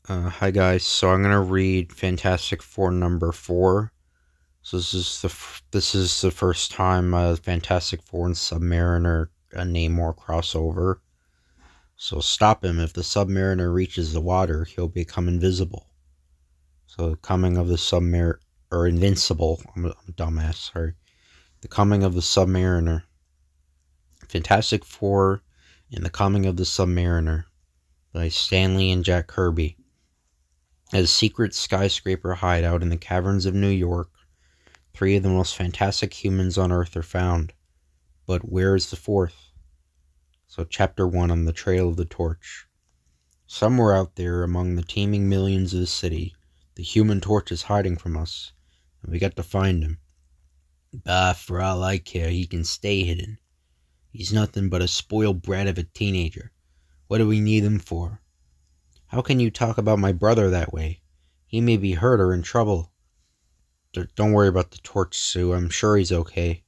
Hi guys. So I'm gonna read Fantastic Four number 4. So this is the first time Fantastic Four and Submariner Namor crossover. So stop him. If the Submariner reaches the water, he'll become invisible. So coming of the Submariner or invincible. I'm a dumbass. Sorry. The coming of the Submariner. Fantastic Four and the Coming of the Submariner by Stan Lee and Jack Kirby. At a secret skyscraper hideout in the caverns of New York, 3 of the most fantastic humans on Earth are found. But where is the 4th? So Chapter 1 on the Trail of the Torch. Somewhere out there among the teeming millions of the city, the Human Torch is hiding from us, and we got to find him. Bah, for all I care, he can stay hidden. He's nothing but a spoiled brat of a teenager. What do we need him for? How can you talk about my brother that way? He may be hurt or in trouble. Don't worry about the torch, Sue. I'm sure he's okay.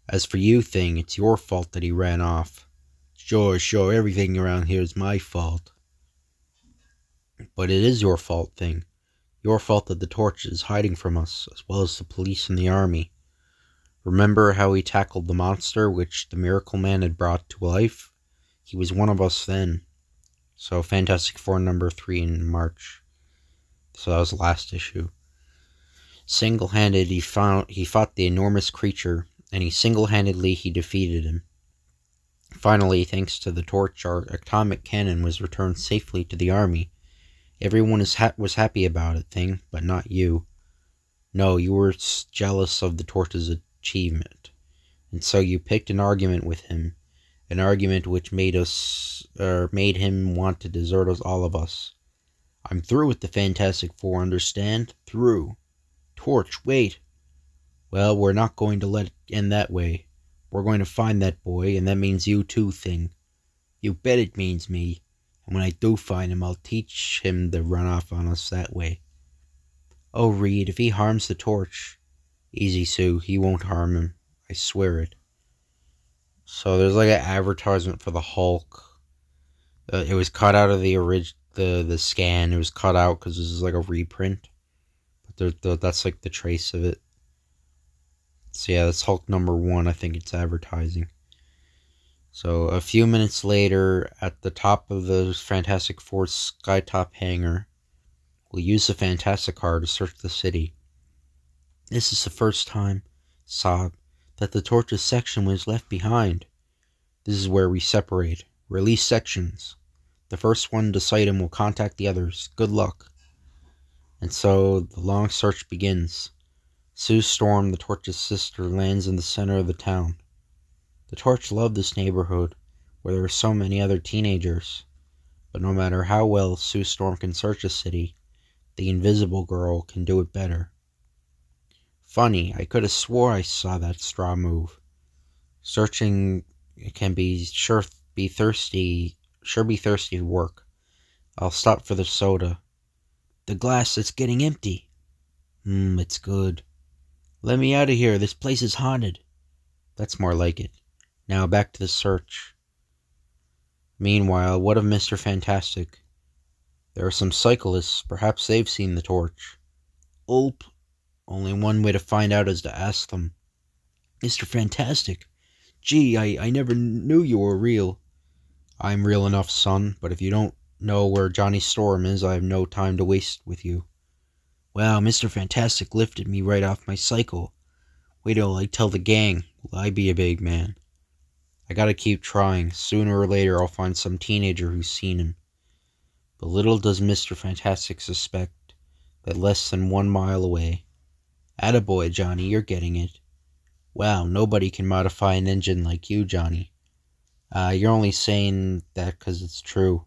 As for you, Thing, it's your fault that he ran off. Sure, everything around here is my fault. But it is your fault, Thing. Your fault that the torch is hiding from us, as well as the police and the army. Remember how he tackled the monster which the Miracle Man had brought to life? He was one of us then. So Fantastic Four number 3 in March. So that was the last issue. Single-handed, he fought the enormous creature, and single-handedly defeated him. Finally, thanks to the torch, our atomic cannon was returned safely to the army. Everyone was happy about it, Thing, but not you. No, you were jealous of the torch's achievement, and so you picked an argument with him, an argument which made him want to desert all of us. I'm through with the Fantastic Four, understand? Through. Torch, wait. Well, we're not going to let it end that way. We're going to find that boy, and that means you too, Thing. You bet it means me. And when I do find him, I'll teach him to run off on us that way. Oh, Reed, if he harms the torch... Easy, Sue. He won't harm him. I swear it. So there's like an advertisement for the Hulk. It was cut out of the scan. It was cut out because this is like a reprint. That's like the trace of it. So yeah, that's Hulk number 1. I think it's advertising. So a few minutes later, at the top of the Fantastic Four skytop hangar, we'll use the Fantastic Car to search the city. This is the first time, sob, that the torch's section was left behind. This is where we separate. Release sections. The first one to sight him will contact the others. Good luck. And so the long search begins. Sue Storm, the Torch's sister, lands in the center of the town. The Torch loved this neighborhood, where there are so many other teenagers. But no matter how well Sue Storm can search a city, the Invisible Girl can do it better. Funny, I could have swore I saw that straw move. Searching can be thirsty work. I'll stop for the soda. The glass is getting empty. It's good. Let me out of here. This place is haunted. That's more like it. Now back to the search. Meanwhile, what of Mr. Fantastic? There are some cyclists. Perhaps they've seen the torch. Ulp. Only one way to find out is to ask them. Mr. Fantastic. Gee, I never knew you were real. I'm real enough, son, but if you don't know where Johnny Storm is, I have no time to waste with you. Wow, Mr. Fantastic lifted me right off my cycle. Wait till I tell the gang. Will I be a big man? I gotta keep trying. Sooner or later I'll find some teenager who's seen him. But little does Mr. Fantastic suspect that less than 1 mile away... Attaboy, Johnny, you're getting it. Wow, nobody can modify an engine like you, Johnny. You're only saying that 'cause it's true.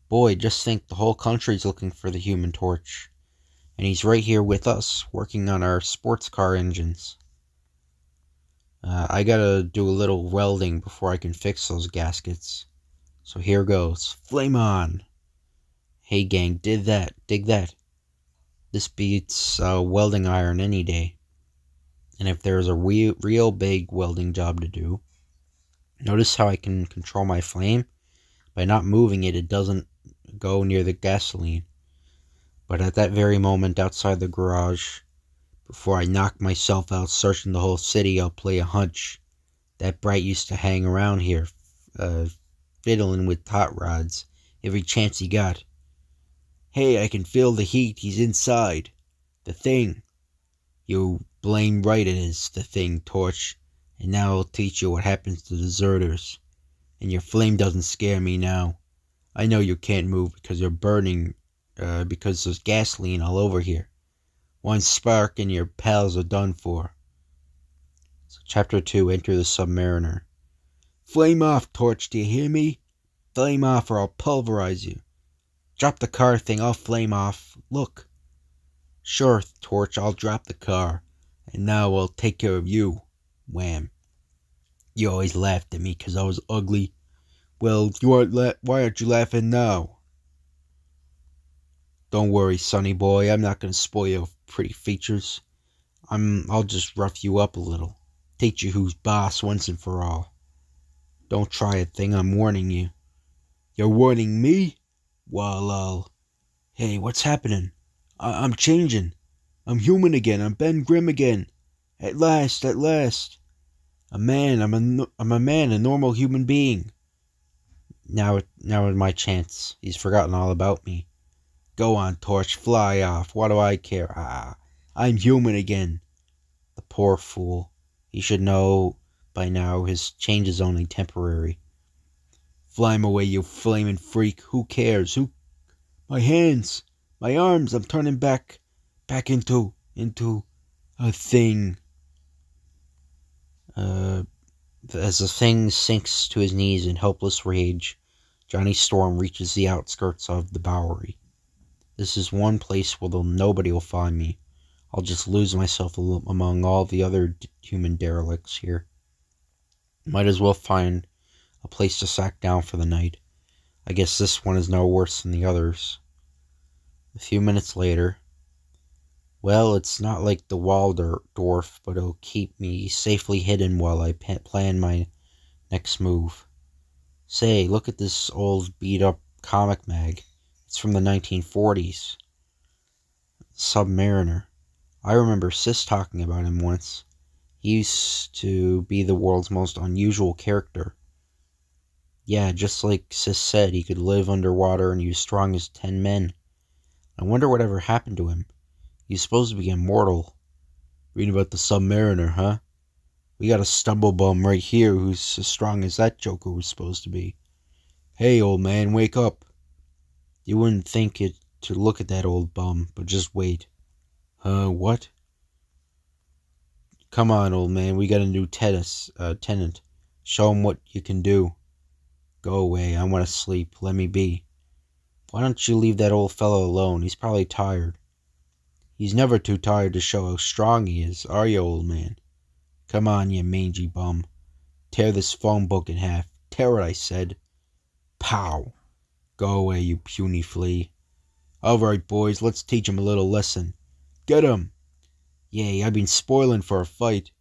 Boy, just think, the whole country's looking for the Human Torch. And he's right here with us, working on our sports car engines. I gotta do a little welding before I can fix those gaskets. So here goes. Flame on! Hey gang, dig that. This beats welding iron any day. And if there's a real big welding job to do, notice how I can control my flame? By not moving it, it doesn't go near the gasoline. But at that very moment outside the garage, before I knock myself out searching the whole city, I'll play a hunch. That Bright used to hang around here, fiddling with hot rods every chance he got. Hey, I can feel the heat. He's inside. The Thing. You blame right it is, the Thing, Torch. And now I'll teach you what happens to deserters. And your flame doesn't scare me now. I know you can't move because you're burning, because there's gasoline all over here. One spark and your pals are done for. So Chapter 2, Enter the Submariner. Flame off, Torch, do you hear me? Flame off or I'll pulverize you. Drop the car thing, I'll flame off. Look. Sure, Torch, I'll drop the car. And now I'll take care of you. Wham. You always laughed at me 'cause I was ugly. Well, why aren't you laughing now? Don't worry, sonny boy, I'm not gonna spoil your pretty features. I'll just rough you up a little. Teach you who's boss once and for all. Don't try a thing, I'm warning you. You're warning me? Well, hey, what's happening? I'm changing. I'm human again. I'm Ben Grimm again. At last. A man. I'm a man, a normal human being. Now is my chance. He's forgotten all about me. Go on, Torch, fly off. What do I care? I'm human again. The poor fool. He should know by now his change is only temporary. Fly him away, you flaming freak. Who cares? My hands. My arms. I'm turning back into a thing. As the Thing sinks to his knees in helpless rage, Johnny Storm reaches the outskirts of the Bowery. This is one place where nobody will find me. I'll just lose myself among all the other human derelicts here. Might as well find a place to sack down for the night. I guess this one is no worse than the others. A few minutes later, well, it's not like the Waldorf, but it'll keep me safely hidden while I plan my next move. Say, look at this old beat-up comic mag. It's from the 1940s. Submariner. I remember Sis talking about him once. He used to be the world's most unusual character. Yeah, just like Sis said, he could live underwater and he was strong as 10 men. I wonder whatever happened to him. He's supposed to be immortal. Reading about the Submariner, huh? We got a stumblebum right here who's as strong as that Joker was supposed to be. Hey, old man, wake up. You wouldn't think it to look at that old bum, but just wait. What? Come on, old man, we got a new tenant. Show him what you can do. Go away, I want to sleep. Let me be. Why don't you leave that old fellow alone? He's probably tired. He's never too tired to show how strong he is, are you, old man? Come on, you mangy bum. Tear this phone book in half. Tear it, I said. Pow! Go away, you puny flea. All right, boys, let's teach him a little lesson. Get him! Yay, I've been spoiling for a fight.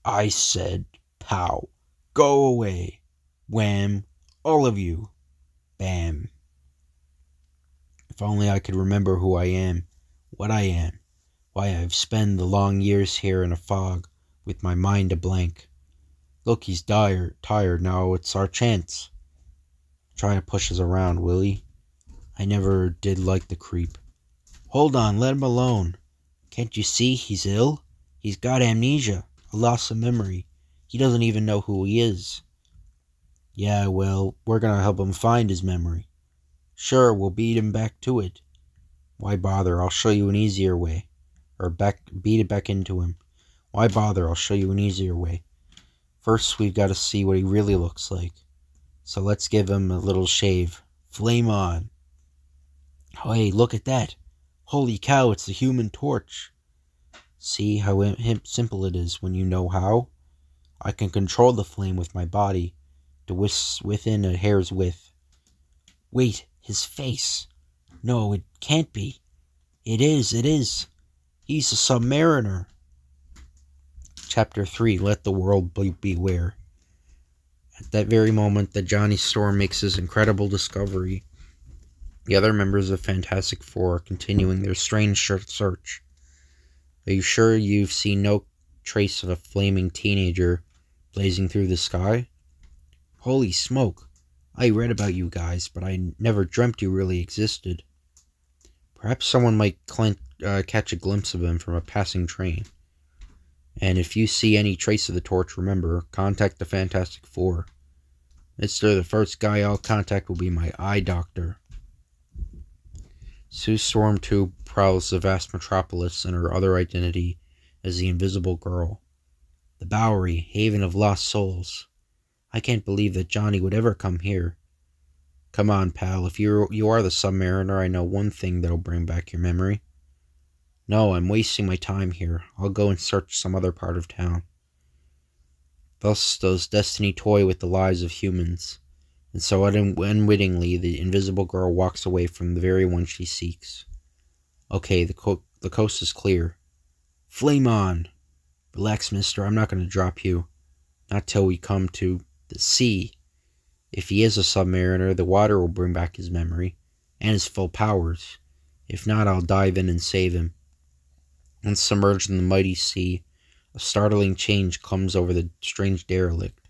I said, pow! Go away! Wham! All of you! Bam! If only I could remember who I am, what I am, why I've spent the long years here in a fog, with my mind a blank. Look, he's tired now, it's our chance. Try to push us around, will he? I never did like the creep. Hold on, let him alone. Can't you see he's ill? He's got amnesia, a loss of memory. He doesn't even know who he is. Yeah, well, we're gonna help him find his memory. Sure, we'll beat him back to it. Why bother? I'll show you an easier way. Or beat it back into him. Why bother? I'll show you an easier way. First, we've got to see what he really looks like. So let's give him a little shave. Flame on. Oh, hey, look at that. Holy cow, it's the Human Torch. See how simple it is when you know how? I can control the flame with my body to within a hair's width. Wait, his face. No, it can't be. It is. He's a Submariner. Chapter 3, Let the World Beware. At that very moment that Johnny Storm makes his incredible discovery, The other members of Fantastic Four are continuing their strange search. Are you sure you've seen no trace of a flaming teenager blazing through the sky? Holy smoke! I read about you guys, but I never dreamt you really existed. Perhaps someone might catch a glimpse of him from a passing train. And if you see any trace of the torch, remember, contact the Fantastic Four. Mister, the first guy I'll contact will be my eye doctor. Sue Storm 2 prowls the vast metropolis in her other identity as the Invisible Girl. The Bowery, haven of lost souls. I can't believe that Johnny would ever come here. Come on, pal, if you are the Submariner, I know one thing that'll bring back your memory. No, I'm wasting my time here. I'll go and search some other part of town. Thus does destiny toy with the lives of humans, and so unwittingly the Invisible Girl walks away from the very one she seeks. Okay, the coast is clear. Flame on! Relax, mister, I'm not going to drop you. Not till we come to the sea. If he is a Submariner, the water will bring back his memory, and his full powers. If not, I'll dive in and save him. Once submerged in the mighty sea, a startling change comes over the strange derelict.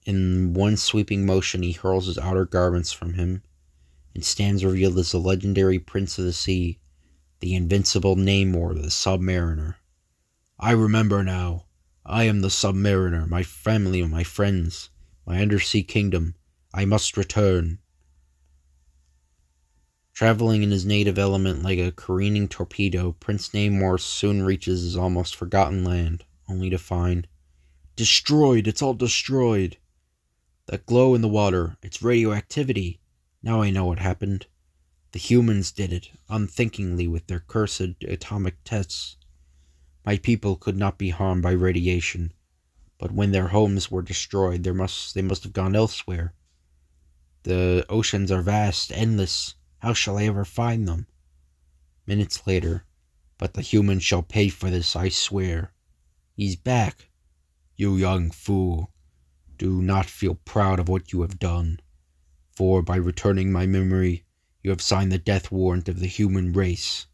In one sweeping motion, he hurls his outer garments from him, and stands revealed as the legendary Prince of the Sea, the invincible Namor, the Submariner. I remember now. I am the Submariner, my family and my friends, my undersea kingdom. I must return. Traveling in his native element like a careening torpedo, Prince Namor soon reaches his almost forgotten land, only to find, destroyed! It's all destroyed! That glow in the water, it's radioactivity! Now I know what happened. The humans did it, unthinkingly with their cursed atomic tests. My people could not be harmed by radiation, but when their homes were destroyed, they must have gone elsewhere. The oceans are vast, endless. How shall I ever find them? Minutes later, but the humans shall pay for this, I swear. He's back. You young fool, do not feel proud of what you have done, for by returning my memory, you have signed the death warrant of the human race.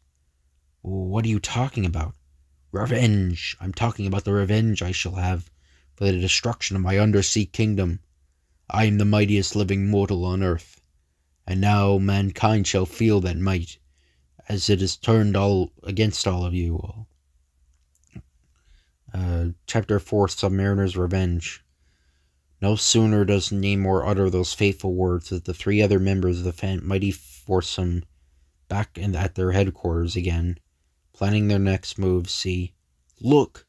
What are you talking about? Revenge! I'm talking about the revenge I shall have for the destruction of my undersea kingdom. I am the mightiest living mortal on earth. And now mankind shall feel that might, as it is turned against all of you. Chapter 4, Submariner's Revenge. No sooner does Namor utter those fateful words that the three other members of the mighty foursome back at their headquarters again, planning their next move, see, look!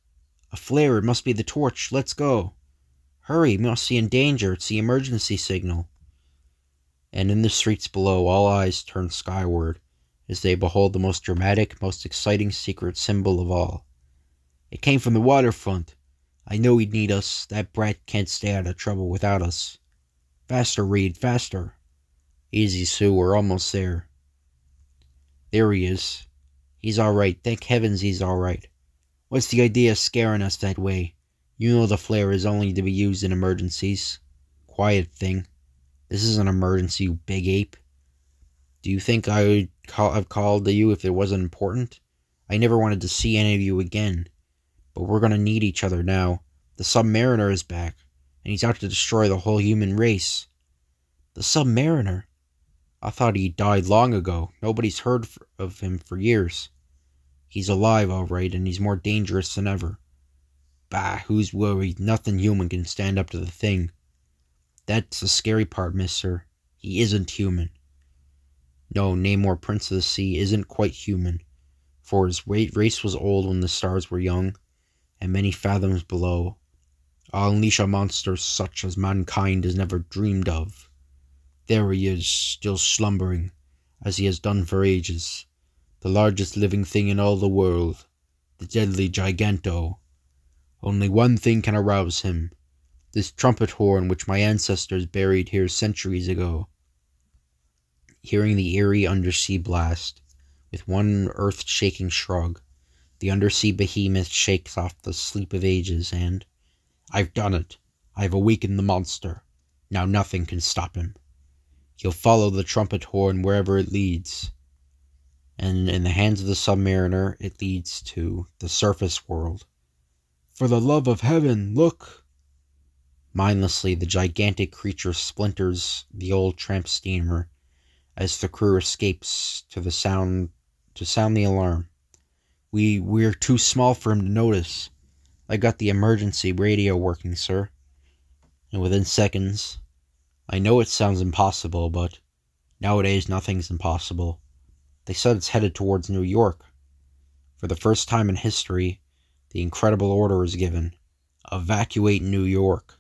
A flare, it must be the torch, let's go! Hurry, we must be in danger, it's the emergency signal. And in the streets below, all eyes turn skyward, as they behold the most dramatic, most exciting secret symbol of all. It came from the waterfront. I know he'd need us. That brat can't stay out of trouble without us. Faster, Reed, faster. Easy, Sue, we're almost there. There he is. He's all right. Thank heavens he's all right. What's the idea of scaring us that way? You know the flare is only to be used in emergencies. Quiet thing. This is an emergency, you big ape. Do you think I would have called to you if it wasn't important? I never wanted to see any of you again. But we're going to need each other now. The Submariner is back, and he's out to destroy the whole human race. The Submariner? I thought he died long ago. Nobody's heard of him for years. He's alive, all right, and he's more dangerous than ever. Bah, who's worried? Nothing human can stand up to the thing. That's the scary part, mister. He isn't human. No, Namor, Prince of the Sea, isn't quite human, for his race was old when the stars were young, and many fathoms below. I'll unleash a monster such as mankind has never dreamed of. There he is, still slumbering, as he has done for ages, the largest living thing in all the world, the deadly Giganto. Only one thing can arouse him, this trumpet horn which my ancestors buried here centuries ago. Hearing the eerie undersea blast, with one earth-shaking shrug, the undersea behemoth shakes off the sleep of ages and, I've done it. I've awakened the monster. Now nothing can stop him. You'll follow the trumpet horn wherever it leads. And in the hands of the Submariner, it leads to the surface world. For the love of heaven, look! Mindlessly, the gigantic creature splinters the old tramp steamer as the crew escapes to sound the alarm. We're too small for him to notice. I got the emergency radio working, sir. And within seconds, I know it sounds impossible, but nowadays nothing's impossible. They said it's headed towards New York. For the first time in history, the incredible order is given. Evacuate New York.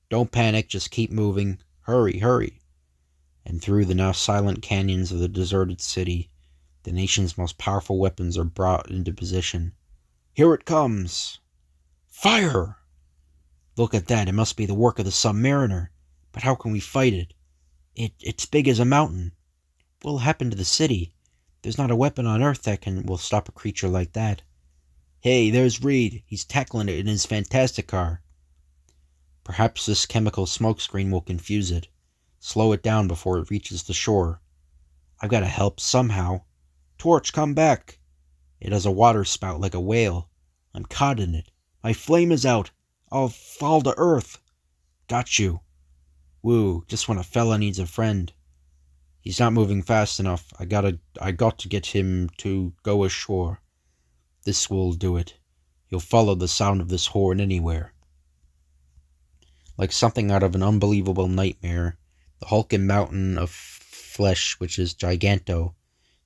Don't panic, just keep moving. Hurry, hurry. And through the now silent canyons of the deserted city, the nation's most powerful weapons are brought into position. Here it comes! Fire! Look at that, it must be the work of the Submariner. But how can we fight it? It's big as a mountain. What'll happen to the city? There's not a weapon on Earth that will stop a creature like that. Hey, there's Reed. He's tackling it in his fantastic car. Perhaps this chemical smokescreen will confuse it. Slow it down before it reaches the shore. I've got to help somehow. Torch, come back. It has a water spout like a whale. I'm caught in it. My flame is out. I'll fall to Earth. Got you. Woo, just when a fella needs a friend. He's not moving fast enough. I got to get him to go ashore. This will do it. You'll follow the sound of this horn anywhere. Like something out of an unbelievable nightmare, the hulking mountain of flesh, which is Giganto,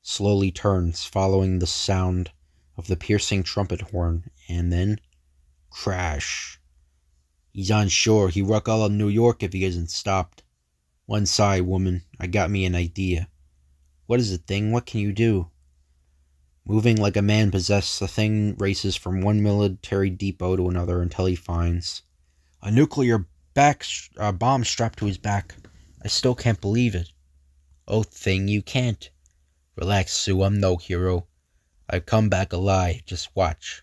slowly turns, following the sound of the piercing trumpet horn, and then crash. He's on shore. He wreck all of New York if he isn't stopped. One sigh, woman. I got me an idea. What is it, Thing? What can you do? Moving like a man possessed, the Thing races from one military depot to another until he finds a nuclear bomb strapped to his back. I still can't believe it. Oh, Thing, you can't. Relax, Sue. I'm no hero. I've come back alive. Just watch.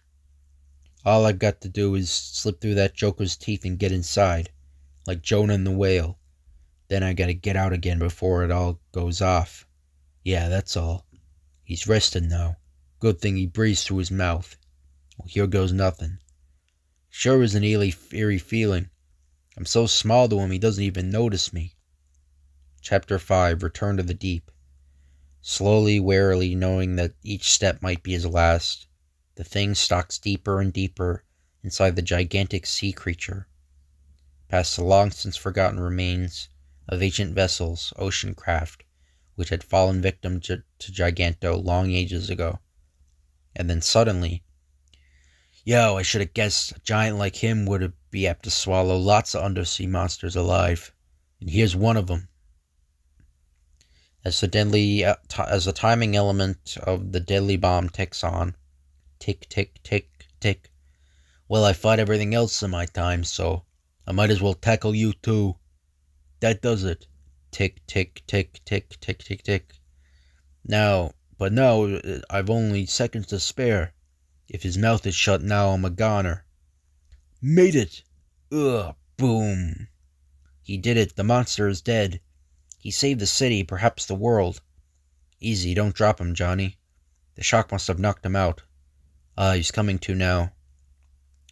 All I've got to do is slip through that Joker's teeth and get inside, like Jonah and the whale. Then I gotta get out again before it all goes off. Yeah, that's all. He's resting now. Good thing he breathes through his mouth. Well, here goes nothing. Sure is an eerie feeling. I'm so small to him he doesn't even notice me. Chapter 5, Return to the Deep. Slowly, warily, knowing that each step might be his last, the Thing stalks deeper and deeper inside the gigantic sea creature. Past the long-since-forgotten remains of ancient vessels, ocean craft, which had fallen victim to Giganto long ages ago. And then suddenly, I should have guessed a giant like him would be apt to swallow lots of undersea monsters alive. And here's one of them. As the timing element of the deadly bomb ticks on, tick, tick, tick, tick. Well, I fought everything else in my time, so I might as well tackle you too. That does it. Tick, tick, tick, tick, tick, tick, tick. Now, I've only seconds to spare. If his mouth is shut now, I'm a goner. Made it! Ugh, boom. He did it. The monster is dead. He saved the city, perhaps the world. Easy, don't drop him, Johnny. The shock must have knocked him out. He's coming to now.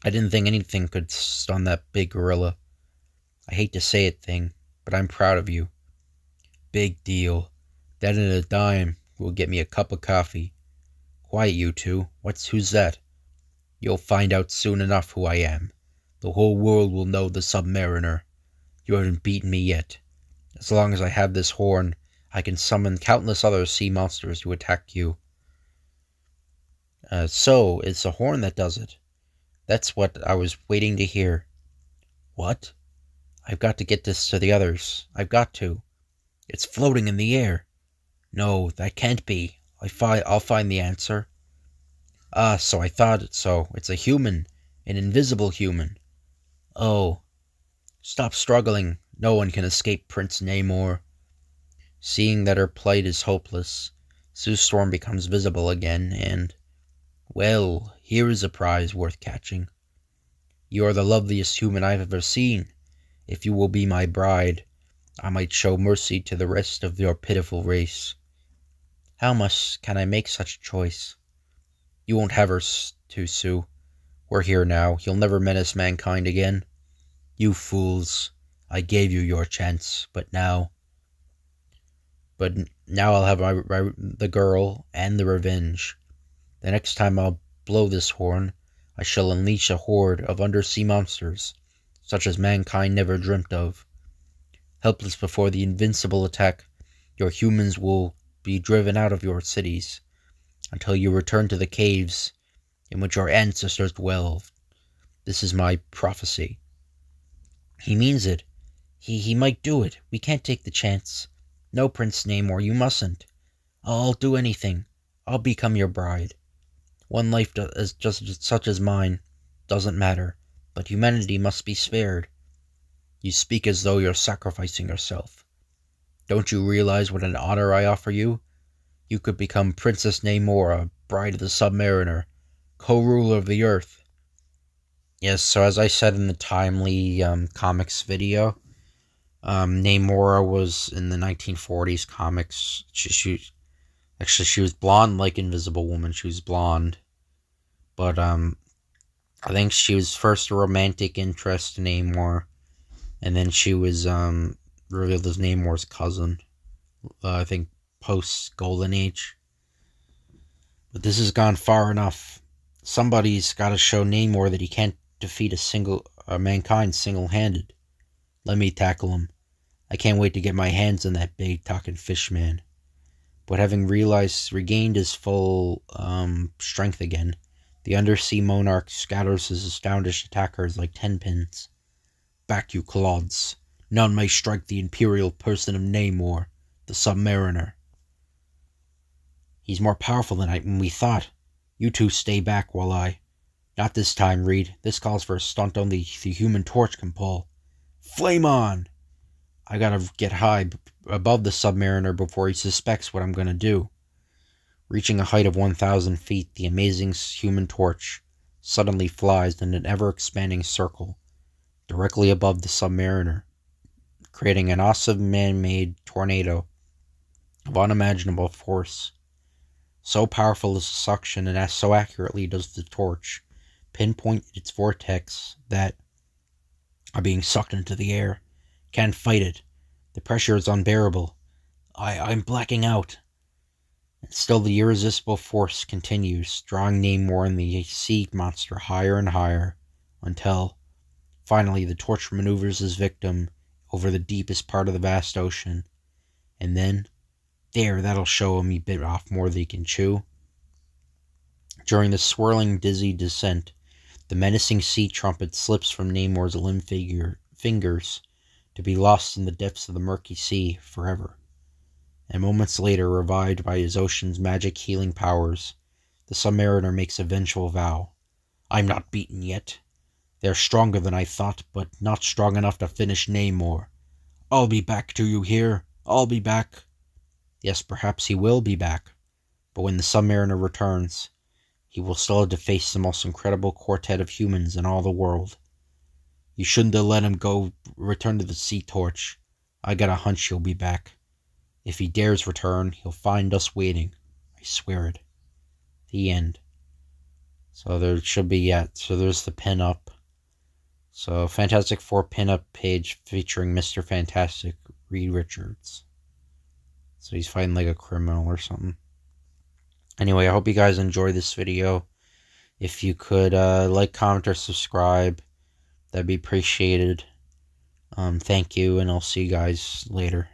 I didn't think anything could stun that big gorilla. I hate to say it, Thing, but I'm proud of you. Big deal. That and a dime will get me a cup of coffee. Quiet, you two. Who's that? You'll find out soon enough who I am. The whole world will know the Submariner. You haven't beaten me yet. As long as I have this horn, I can summon countless other sea monsters to attack you. So, it's the horn that does it. That's what I was waiting to hear. What? I've got to get this to the others. I've got to. It's floating in the air. No, that can't be. I'll find the answer. So I thought so. It's a human. An invisible human. Oh. Stop struggling. No one can escape Prince Namor. Seeing that her plight is hopeless, Sue Storm becomes visible again, and, well, here is a prize worth catching. You are the loveliest human I've ever seen. If you will be my bride, I might show mercy to the rest of your pitiful race. How much can I make such a choice? You won't have her to sue. We're here now. You'll never menace mankind again. You fools. I gave you your chance, but now I'll have the girl and the revenge. The next time I'll blow this horn, I shall unleash a horde of undersea monsters, such as mankind never dreamt of. Helpless before the invincible attack, your humans will be driven out of your cities, until you return to the caves in which your ancestors dwelled. This is my prophecy. He means it. He might do it. We can't take the chance. No, Prince Namor, you mustn't. I'll do anything. I'll become your bride. One life just such as mine doesn't matter, but humanity must be spared. You speak as though you're sacrificing yourself. Don't you realize what an honor I offer you? You could become Princess Namora, bride of the Submariner, co-ruler of the Earth. Yes, so as I said in the Timely comics video, Namora was in the 1940s comics. She was blonde like Invisible Woman. She was blonde. But I think she was first a romantic interest in Namor. And then she was revealed as Namor's cousin. I think post Golden Age. But this has gone far enough. Somebody's got to show Namor that he can't defeat mankind single-handed. Let me tackle him. I can't wait to get my hands on that big talking fish man. But having regained his full strength again, the undersea monarch scatters his astonished attackers like 10 pins. Back, you clods. None may strike the imperial person of Namor, the Submariner. He's more powerful than we thought. You two stay back while I... Not this time, Reed. This calls for a stunt only the Human Torch can pull. Flame on! I gotta get high above the Submariner before he suspects what I'm gonna do. Reaching a height of 1,000 feet, the amazing Human Torch suddenly flies in an ever-expanding circle directly above the Submariner, creating an awesome man-made tornado of unimaginable force. So powerful is the suction, and so accurately does the torch pinpoint its vortex that, being sucked into the air, can't fight it. The pressure is unbearable. I'm blacking out. And still the irresistible force continues, drawing Namor and the sea monster higher and higher, until, finally, the torch maneuvers his victim over the deepest part of the vast ocean. And then, that'll show him he bit off more than he can chew. During the swirling, dizzy descent, the menacing sea trumpet slips from Namor's limb fingers to be lost in the depths of the murky sea forever. And moments later, revived by his ocean's magic healing powers, the Submariner makes a vengeful vow. I'm not beaten yet. They're stronger than I thought, but not strong enough to finish Namor. I'll be back, do you hear? I'll be back. Yes, perhaps he will be back, but when the Submariner returns, he will still have to face the most incredible quartet of humans in all the world. You shouldn't have let him return to the Sea Torch. I got a hunch he'll be back. If he dares return, he'll find us waiting. I swear it. The end. So there should be so there's the pin-up. So Fantastic Four pin-up page featuring Mr. Fantastic, Reed Richards. So he's fighting like a criminal or something. Anyway, I hope you guys enjoy this video. If you could like, comment, or subscribe, that'd be appreciated. Thank you, and I'll see you guys later.